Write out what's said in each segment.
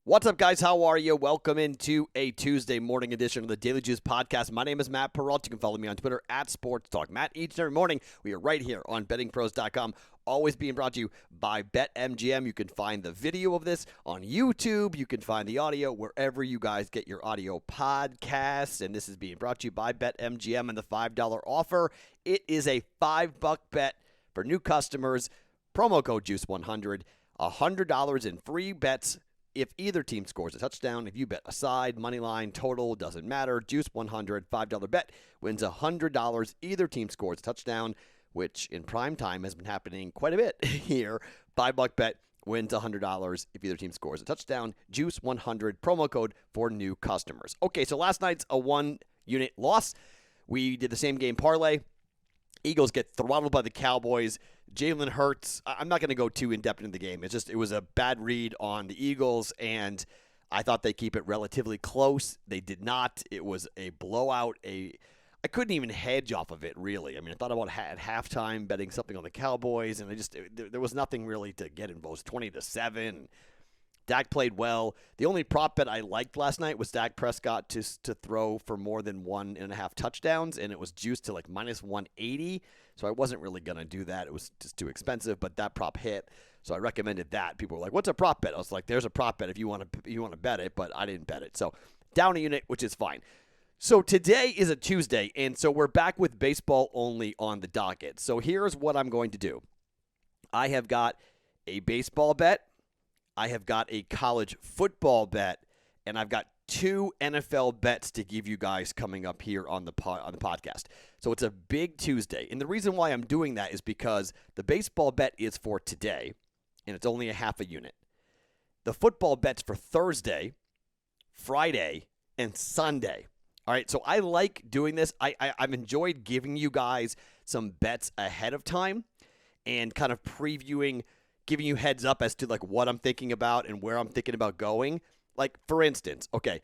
What's up, guys? How are you? Welcome into a Tuesday morning edition of the Daily Juice Podcast. My name is Matt Perrault. You can follow me on Twitter at Sports Talk Matt. Each and every morning, we are right here on BettingPros.com. Always being brought to you by BetMGM. You can find the video of this on YouTube. You can find the audio wherever you guys get your audio podcasts. And this is being brought to you by BetMGM and the $5 offer. It is a $5 bet for new customers. Promo code Juice100. $100 in free bets if either team scores a touchdown. If you bet a side, money line, total, doesn't matter. Juice 100, $5 bet wins $100. Either team scores a touchdown, which in prime time has been happening quite a bit here. $5 bet wins $100 if either team scores a touchdown. Juice 100, promo code for new customers. Okay, so last night's a one-unit loss. We did the same game parlay. Eagles get throttled by the Cowboys. Jalen Hurts, I'm not going to go too in-depth into the game. It was a bad read on the Eagles, and I thought they'd keep it relatively close. They did not. It was a blowout. I couldn't even hedge off of it, really. I mean, I thought about at halftime betting something on the Cowboys, and there was nothing really to get involved. It was 20-7. Dak played well. The only prop bet I liked last night was Dak Prescott to throw for more than 1.5 touchdowns, and it was juiced to like minus 180. So I wasn't really going to do that. It was just too expensive, but that prop hit. So I recommended that. People were like, what's a prop bet? I was like, there's a prop bet if you want to bet it, but I didn't bet it. So down a unit, which is fine. So today is a Tuesday, and so we're back with baseball only on the docket. So here's what I'm going to do. I have got a baseball bet. I have got a college football bet, and I've got 2 NFL bets to give you guys coming up here on the podcast. So it's a big Tuesday. And the reason why I'm doing that is because the baseball bet is for today, and it's only a half a unit. The football bet's for Thursday, Friday, and Sunday. All right, so I like doing this. I've enjoyed giving you guys some bets ahead of time and kind of previewing, giving you heads up as to like what I'm thinking about and where I'm thinking about going. Like, for instance, okay,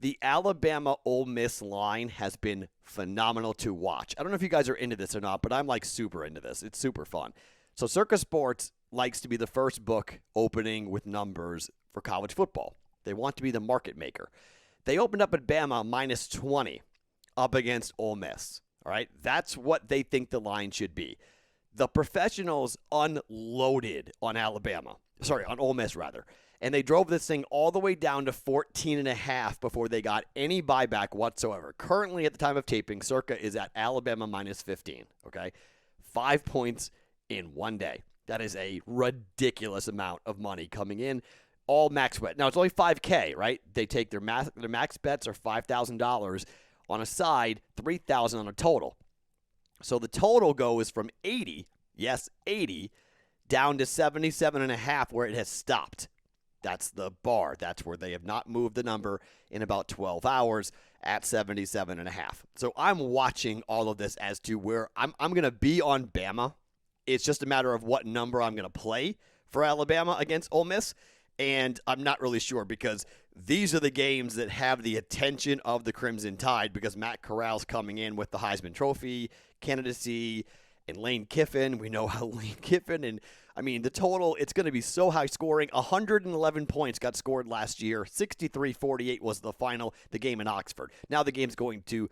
the Alabama-Ole Miss line has been phenomenal to watch. I don't know if you guys are into this or not, but I'm like super into this. It's super fun. So Circa Sports likes to be the first book opening with numbers for college football. They want to be the market maker. They opened up at Bama minus 20 up against Ole Miss. All right, that's what they think the line should be. The professionals unloaded on on Ole Miss rather. And they drove this thing all the way down to 14.5 before they got any buyback whatsoever. Currently, at the time of taping, Circa is at Alabama minus 15. Okay, 5 points in one day. That is a ridiculous amount of money coming in. All max bet. Now it's only $5K, right? They take their max bets are $5,000 on a side, $3,000 on a total. So the total goes from 80, yes, 80, down to 77.5 where it has stopped. That's the bar. That's where they have not moved the number in about 12 hours at 77.5. So I'm watching all of this as to where I'm going to be on Bama. It's just a matter of what number I'm going to play for Alabama against Ole Miss. And I'm not really sure because these are the games that have the attention of the Crimson Tide because Matt Corral's coming in with the Heisman Trophy candidacy and Lane Kiffin. We know how Lane Kiffin and the total, it's going to be so high scoring. 111 points got scored last year. 63-48 was the game in Oxford. Now the game's going to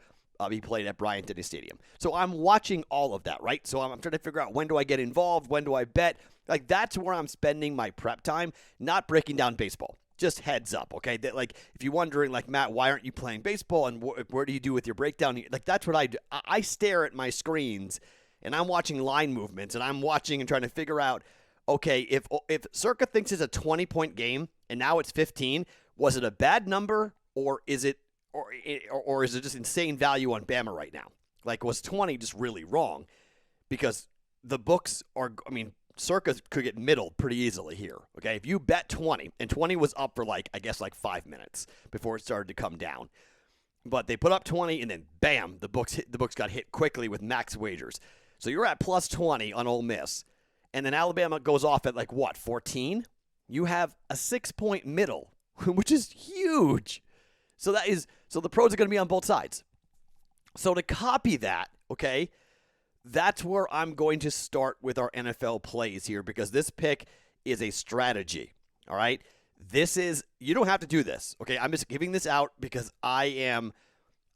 be played at Bryant-Denny Stadium. So I'm watching all of that, right? So I'm trying to figure out when do I get involved? When do I bet? Like, that's where I'm spending my prep time, not breaking down baseball. Just heads up, okay? That, like, if you're wondering, like, Matt, why aren't you playing baseball? And where do you do with your breakdown? Like, that's what I do. I stare at my screens, and I'm watching line movements, and I'm watching and trying to figure out, okay, if Circa thinks it's a 20-point game and now it's 15, was it a bad number or is it just insane value on Bama right now? Like, was 20 just really wrong? Because the books are, Circa could get middled pretty easily here. Okay, if you bet 20 and 20 was up for like 5 minutes before it started to come down, but they put up 20 and then bam, the books got hit quickly with max wagers. So you're at plus 20 on Ole Miss. And then Alabama goes off at 14? You have a 6-point middle, which is huge. So the pros are going to be on both sides. So to copy that, okay, that's where I'm going to start with our NFL plays here because this pick is a strategy, all right? You don't have to do this, okay? I'm just giving this out because I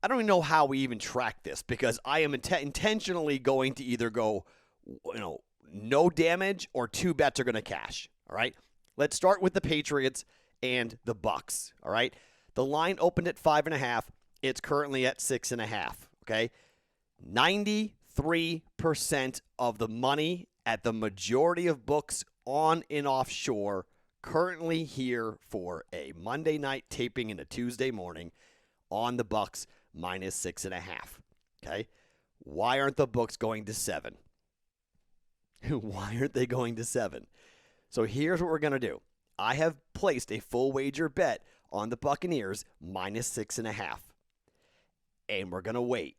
don't even know how we even track this, because I am intentionally going to either go, no damage or 2 bets are going to cash, all right? Let's start with the Patriots and the Bucs, all right? The line opened at 5.5. It's currently at 6.5, okay? 93% of the money at the majority of books on and offshore currently here for a Monday night taping and a Tuesday morning on the Bucs minus 6.5, okay? Why aren't the books going to 7? Why aren't they going to 7? So here's what we're going to do. I have placed a full wager bet on the Buccaneers minus 6.5. And we're going to wait.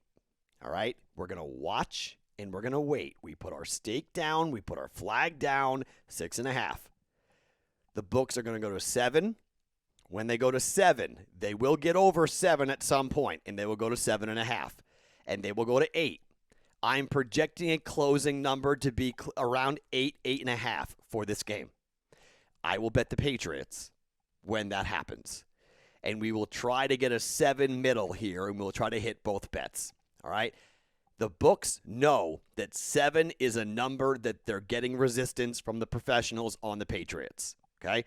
All right? We're going to watch and we're going to wait. We put our stake down. We put our flag down. 6.5. The books are going to go to 7. When they go to 7, they will get over 7 at some point, and they will go to 7.5. And they will go to 8. I'm projecting a closing number to be around 8, 8.5 for this game. I will bet the Patriots when that happens. And we will try to get a 7 middle here, and we'll try to hit both bets. All right? The books know that 7 is a number that they're getting resistance from the professionals on the Patriots. Okay?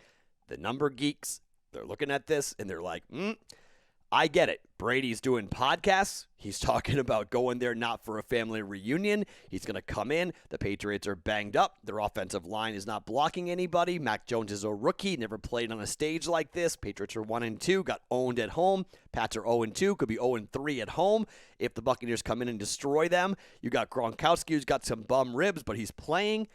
The number geeks, they're looking at this, and they're like, I get it. Brady's doing podcasts. He's talking about going there not for a family reunion. He's going to come in. The Patriots are banged up. Their offensive line is not blocking anybody. Mac Jones is a rookie, never played on a stage like this. Patriots are 1-2, got owned at home. Pats are 0-2, could be 0-3 at home if the Buccaneers come in and destroy them. You got Gronkowski, who's got some bum ribs, but he's playing.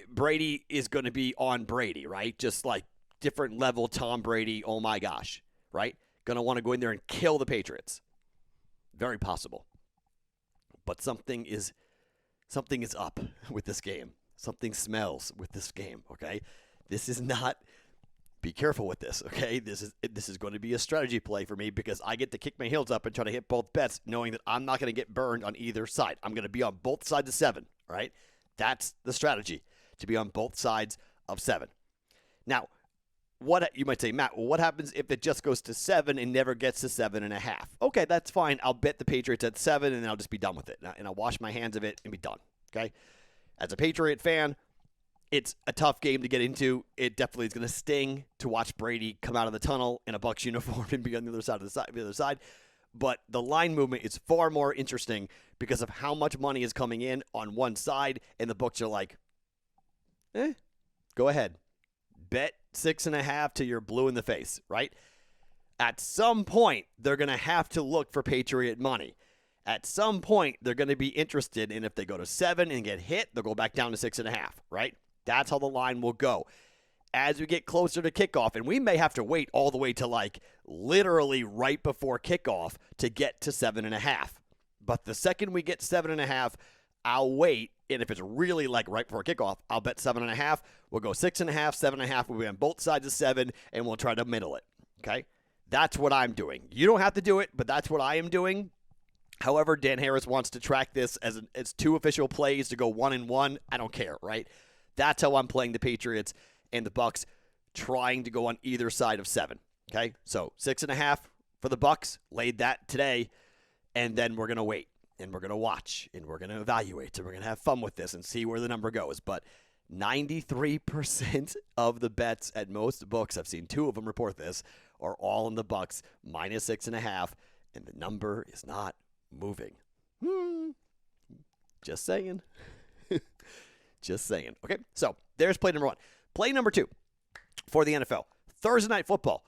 Brady is going to be on Brady, right? Just like different level Tom Brady, oh my gosh, right? Going to want to go in there and kill the Patriots. Very possible. But something is up with this game. Something smells with this game, okay? This is not, be careful with this, okay? This is going to be a strategy play for me because I get to kick my heels up and try to hit both bets knowing that I'm not going to get burned on either side. I'm going to be on both sides of 7, all right? That's the strategy, to be on both sides of 7. Now, what you might say, Matt, well, what happens if it just goes to 7 and never gets to 7.5? Okay, that's fine. I'll bet the Patriots at 7, and then I'll just be done with it. And I'll wash my hands of it and be done, okay? As a Patriot fan, it's a tough game to get into. It definitely is going to sting to watch Brady come out of the tunnel in a Bucs uniform and be on the other side. But the line movement is far more interesting because of how much money is coming in on one side, and the books are like, go ahead. Bet 6.5 till you're blue in the face, right? At some point, they're going to have to look for Patriot money. At some point, they're going to be interested in if they go to 7 and get hit, they'll go back down to 6.5, right? That's how the line will go. As we get closer to kickoff, and we may have to wait all the way to like literally right before kickoff to get to 7.5. But the second we get 7.5, I'll wait, and if it's really like right before kickoff, I'll bet 7.5. We'll go 6.5, 7.5. We'll be on both sides of 7, and we'll try to middle it, okay? That's what I'm doing. You don't have to do it, but that's what I am doing. However, Dan Harris wants to track this as 2 official plays to go 1-1. I don't care, right? That's how I'm playing the Patriots and the Bucs, trying to go on either side of 7, okay? So 6.5 for the Bucs, laid that today, and then we're going to wait. And we're going to watch, and we're going to evaluate, and we're going to have fun with this and see where the number goes. But 93% of the bets at most books, I've seen 2 of them report this, are all in the Bucs, minus 6.5, and the number is not moving. Just saying. Just saying. Okay, so there's play number 1. Play number 2 for the NFL. Thursday Night Football.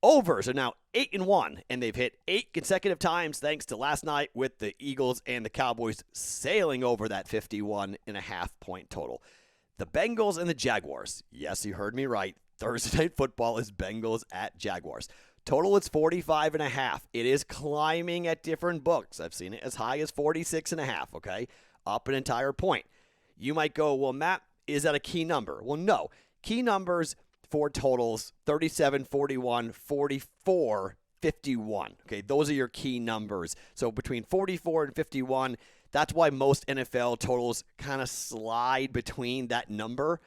Overs are now 8-1, and they've hit 8 consecutive times thanks to last night with the Eagles and the Cowboys sailing over that 51.5-point total. The Bengals and the Jaguars. Yes, you heard me right. Thursday Night Football is Bengals at Jaguars. Total is 45.5. It is climbing at different books. I've seen it as high as 46.5, okay? Up an entire point. You might go, well, Matt, is that a key number? Well, no. Key numbers for totals, 37, 41, 44, 51. Okay, those are your key numbers. So between 44 and 51, that's why most NFL totals kind of slide between that number.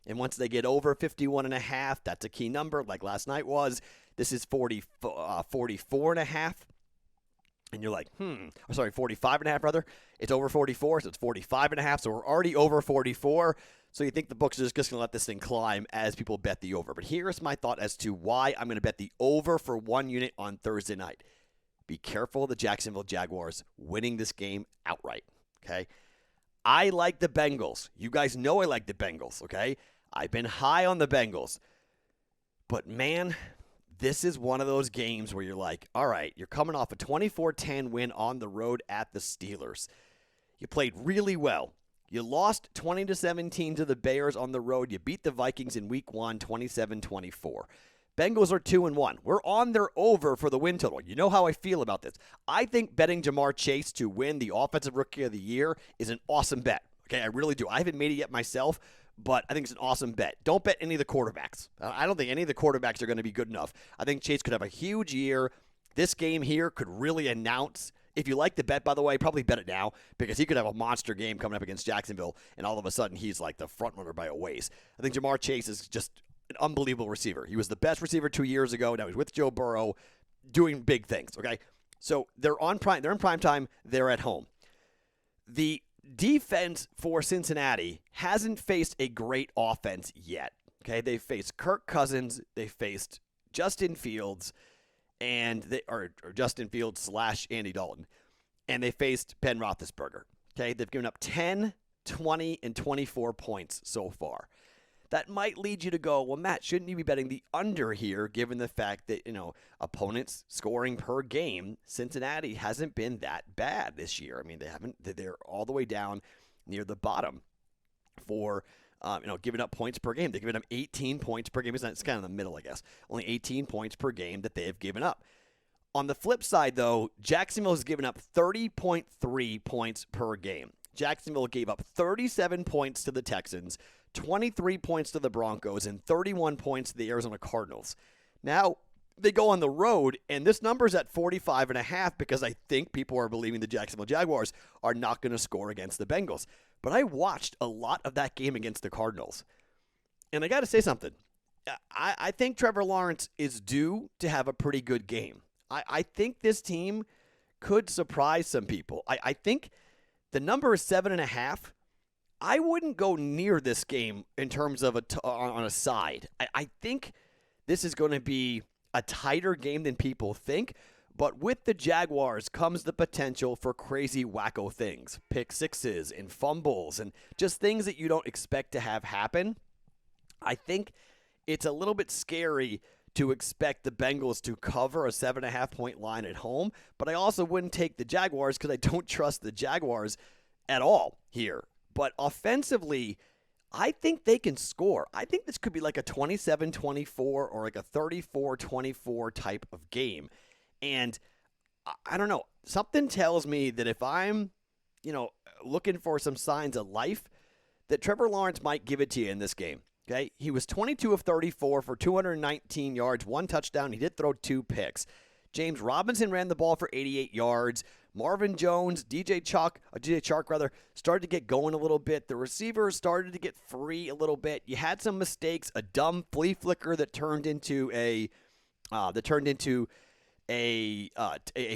And once they get over 51.5, that's a key number, like last night was. This is 44.5. And you're like, or sorry, 45.5 rather. It's over 44, so it's 45.5. So we're already over 44. So you think the books are just going to let this thing climb as people bet the over. But here's my thought as to why I'm going to bet the over for 1 unit on Thursday night. Be careful of the Jacksonville Jaguars winning this game outright, okay? I like the Bengals. You guys know I like the Bengals, okay? I've been high on the Bengals. But, man, this is one of those games where you're like, all right, you're coming off a 24-10 win on the road at the Steelers. You played really well. You lost 20-17 to the Bears on the road. You beat the Vikings in Week 1, 27-24. Bengals are 2-1. We're on their over for the win total. You know how I feel about this. I think betting Jamar Chase to win the Offensive Rookie of the Year is an awesome bet. Okay, I really do. I haven't made it yet myself, but I think it's an awesome bet. Don't bet any of the quarterbacks. I don't think any of the quarterbacks are going to be good enough. I think Chase could have a huge year. This game here could really announce. If you like the bet, by the way, probably bet it now because he could have a monster game coming up against Jacksonville, and all of a sudden he's like the front runner by a ways. I think Jamar Chase is just an unbelievable receiver. He was the best receiver 2 years ago. Now he's with Joe Burrow doing big things, okay? So they're in prime time. They're at home. The defense for Cincinnati hasn't faced a great offense yet, okay? They faced Kirk Cousins. They faced Justin Fields, or Justin Fields / Andy Dalton, and they faced Ben Roethlisberger, okay? They've given up 10, 20, and 24 points so far. That might lead you to go, well, Matt, shouldn't you be betting the under here given the fact that, opponents scoring per game, Cincinnati hasn't been that bad this year. I mean, they're all the way down near the bottom for, giving up points per game. They've given up 18 points per game. It's kind of in the middle, I guess. Only 18 points per game that they have given up. On the flip side, though, Jacksonville has given up 30.3 points per game. Jacksonville gave up 37 points to the Texans, 23 points to the Broncos, and 31 points to the Arizona Cardinals. Now, they go on the road, and this number's at 45.5 because I think people are believing the Jacksonville Jaguars are not going to score against the Bengals. But I watched a lot of that game against the Cardinals. And I got to say something. I think Trevor Lawrence is due to have a pretty good game. I think this team could surprise some people. I think the number is 7.5. I wouldn't go near this game in terms of on a side. I think this is going to be a tighter game than people think, but with the Jaguars comes the potential for crazy wacko things, pick sixes and fumbles and just things that you don't expect to have happen. I think it's a little bit scary to expect the Bengals to cover a 7.5-point line at home, but I also wouldn't take the Jaguars because I don't trust the Jaguars at all here. But offensively, I think they can score. I think this could be like a 27-24 or like a 34-24 type of game. And I don't know. Something tells me that if I'm, looking for some signs of life, that Trevor Lawrence might give it to you in this game. Okay? He was 22 of 34 for 219 yards, 1 touchdown. He did throw 2 picks. James Robinson ran the ball for 88 yards. Marvin Jones, DJ Chark, started to get going a little bit. The receivers started to get free a little bit. You had some mistakes, a dumb flea flicker that turned into a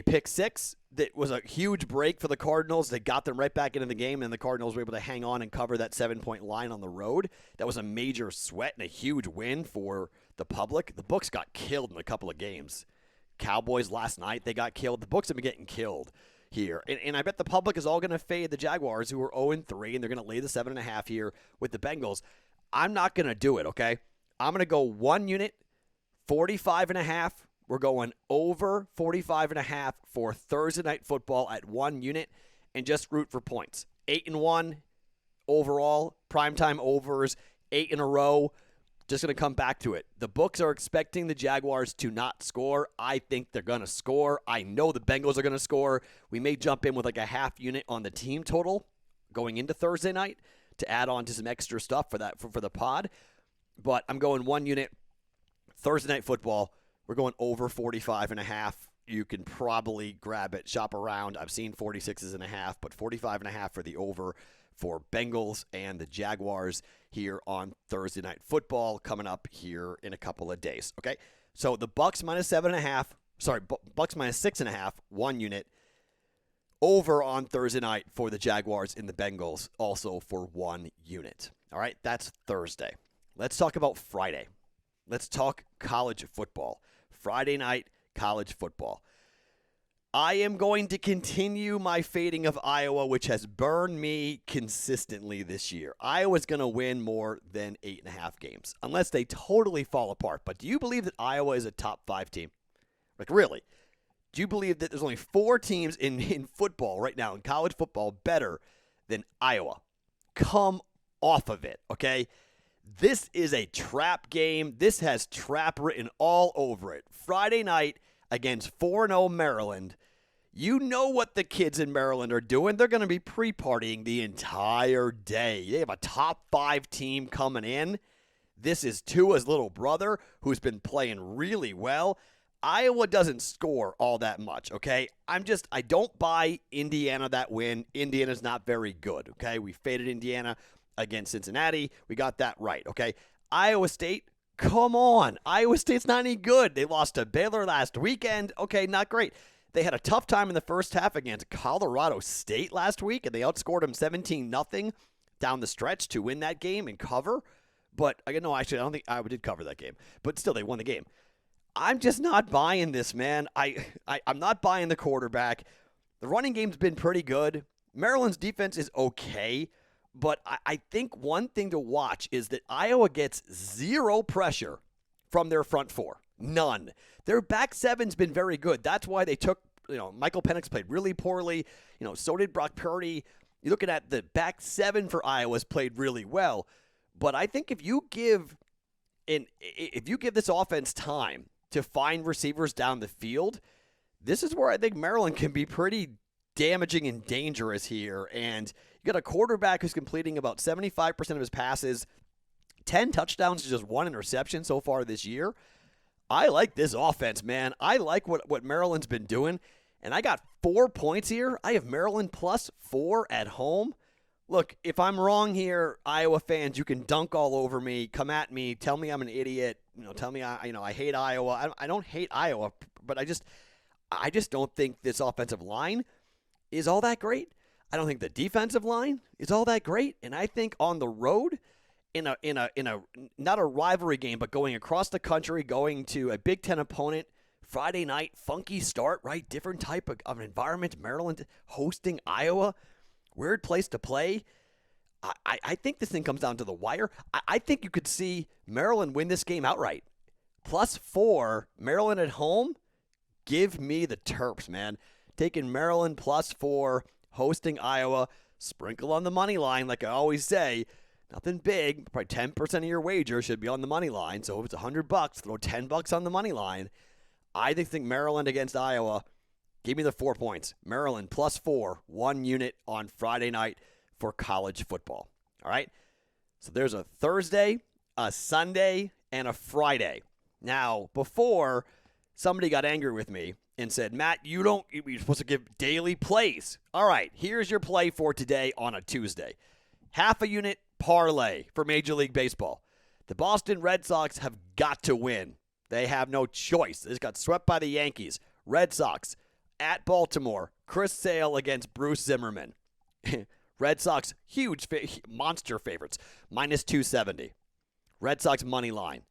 pick six that was a huge break for the Cardinals. They got them right back into the game, and the Cardinals were able to hang on and cover that 7-point line on the road. That was a major sweat and a huge win for the public. The Bucs got killed in a couple of games. Cowboys last night, they got killed. The Bucs have been getting killed here. And I bet the public is all going to fade the Jaguars, who are 0-3, and they're going to lay the 7.5 here with the Bengals. I'm not going to do it, okay? I'm going to go 1 unit, 45.5. We're going over 45.5 for Thursday Night Football at 1 unit, and just root for points. 8-1 overall, primetime overs, 8 in a row. Just going to come back to it. The books are expecting the Jaguars to not score. I think they're going to score. I know the Bengals are going to score. We may jump in with like a half unit on the team total going into Thursday night to add on to some extra stuff for that for the pod. But I'm going 1 unit. Thursday Night Football, we're going over 45.5. You can probably grab it, shop around. I've seen 46.5, but 45.5 for the over for Bengals and the Jaguars here on Thursday Night Football coming up here in a couple of days. Okay, so the Bucs minus 7.5. Sorry, Bucs minus 6.5, 1 unit. Over on Thursday night for the Jaguars and the Bengals, also for 1 unit. All right, that's Thursday. Let's talk about Friday. Let's talk college football. Friday night college football. I am going to continue my fading of Iowa, which has burned me consistently this year. Iowa's going to win more than 8.5 games, unless they totally fall apart. But do you believe that Iowa is a top 5 team? Like, really? Do you believe that there's only 4 teams in football right now, in college football, better than Iowa? Come off of it, okay? This is a trap game. This has trap written all over it. Friday night against 4-0 Maryland. You know what the kids in Maryland are doing. They're going to be pre-partying the entire day. They have a top 5 team coming in. This is Tua's little brother who's been playing really well. Iowa doesn't score all that much, okay? I don't buy Indiana that win. Indiana's not very good, okay? We faded Indiana against Cincinnati. We got that right, okay? Iowa State, come on. Iowa State's not any good. They lost to Baylor last weekend. Okay, not great. They had a tough time in the first half against Colorado State last week, and they outscored them 17-0 down the stretch to win that game and cover. But, no, actually, I don't think Iowa did cover that game. But still, they won the game. I'm just not buying this, man. I'm not buying the quarterback. The running game's been pretty good. Maryland's defense is okay. But I think one thing to watch is that Iowa gets 0 pressure from their front 4. None. Their back 7's been very good. That's why they took, Michael Penix played really poorly. So did Brock Purdy. You're looking at the back 7 for Iowa's played really well. But I think if you give this offense time to find receivers down the field, this is where I think Maryland can be pretty damaging and dangerous here. And you got a quarterback who's completing about 75% of his passes, 10 touchdowns to just 1 interception so far this year. I like this offense, man. I like what Maryland's been doing. And I got 4 points here. I have Maryland plus 4 at home. Look, if I'm wrong here, Iowa fans, you can dunk all over me, come at me, tell me I'm an idiot, tell me I hate Iowa. I don't hate Iowa, but I just don't think this offensive line is all that great. I don't think the defensive line is all that great, and I think on the road, in a not a rivalry game, but going across the country, going to a Big Ten opponent, Friday night, funky start, right? Different type of environment. Maryland hosting Iowa, weird place to play. I think this thing comes down to the wire. I think you could see Maryland win this game outright. Plus 4, Maryland at home. Give me the Terps, man. Taking Maryland plus 4, hosting Iowa. Sprinkle on the money line, like I always say. Nothing big. Probably 10% of your wager should be on the money line. So if it's $100, throw $10 on the money line. I think Maryland against Iowa. Give me the 4 points. Maryland plus 4, 1 unit on Friday night for college football. All right? So there's a Thursday, a Sunday, and a Friday. Now, before, somebody got angry with me and said, Matt, you're supposed to give daily plays. All right, here's your play for today on a Tuesday. Half a unit parlay for Major League Baseball. The Boston Red Sox have got to win. They have no choice. They just got swept by the Yankees. Red Sox at Baltimore. Chris Sale against Bruce Zimmerman. Red Sox, huge monster favorites. Minus 270. Red Sox money line.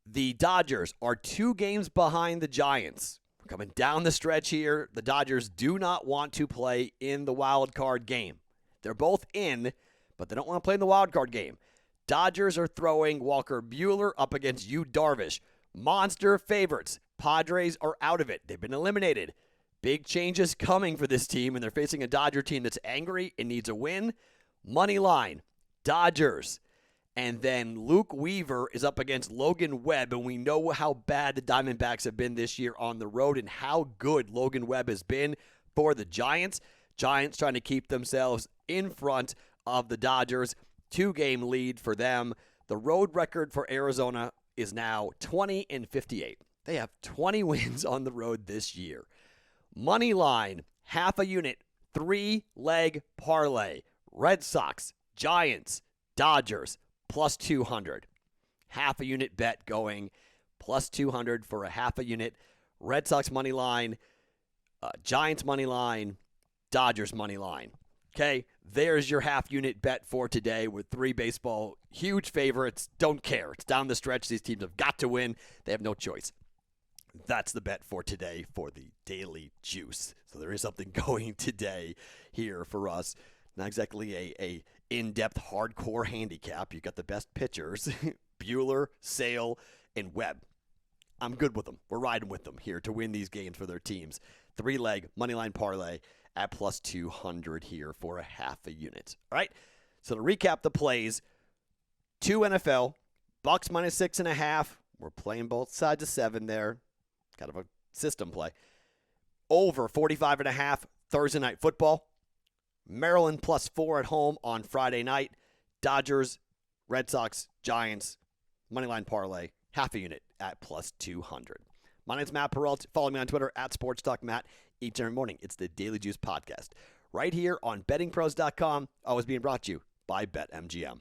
The Dodgers are 2 games behind the Giants. Coming down the stretch here, the Dodgers do not want to play in the wild card game. They're both in, but they don't want to play in the wild card game. Dodgers are throwing Walker Buehler up against Yu Darvish. Monster favorites. Padres are out of it. They've been eliminated. Big changes coming for this team, and they're facing a Dodger team that's angry and needs a win. Money line, Dodgers. And then Luke Weaver is up against Logan Webb, and we know how bad the Diamondbacks have been this year on the road and how good Logan Webb has been for the Giants. Giants trying to keep themselves in front of the Dodgers. 2-game lead for them. The road record for Arizona is now 20-58. They have 20 wins on the road this year. Money line, half a unit, 3-leg parlay. Red Sox, Giants, Dodgers, plus 200. Half a unit bet going, plus 200 for a half a unit. Red Sox money line, Giants money line, Dodgers money line. Okay, there's your half unit bet for today with 3 baseball huge favorites. Don't care. It's down the stretch. These teams have got to win. They have no choice. That's the bet for today for the Daily Juice. So there is something going today here for us. Not exactly a in-depth hardcore handicap. You've got the best pitchers, Bueller, Sale, and Webb. I'm good with them. We're riding with them here to win these games for their teams. 3-leg moneyline parlay at plus 200 here for a half a unit. All right, so to recap the plays, 2 NFL, Bucs minus 6.5. We're playing both sides of 7 there. Kind of a system play. Over 45.5 Thursday night football. Maryland plus 4 at home on Friday night. Dodgers, Red Sox, Giants, moneyline parlay, half a unit at plus 200. My name's Matt Perrault. Follow me on Twitter at SportsTalkMatt. Each and every morning, it's the Daily Juice Podcast. Right here on BettingPros.com, always being brought to you by BetMGM.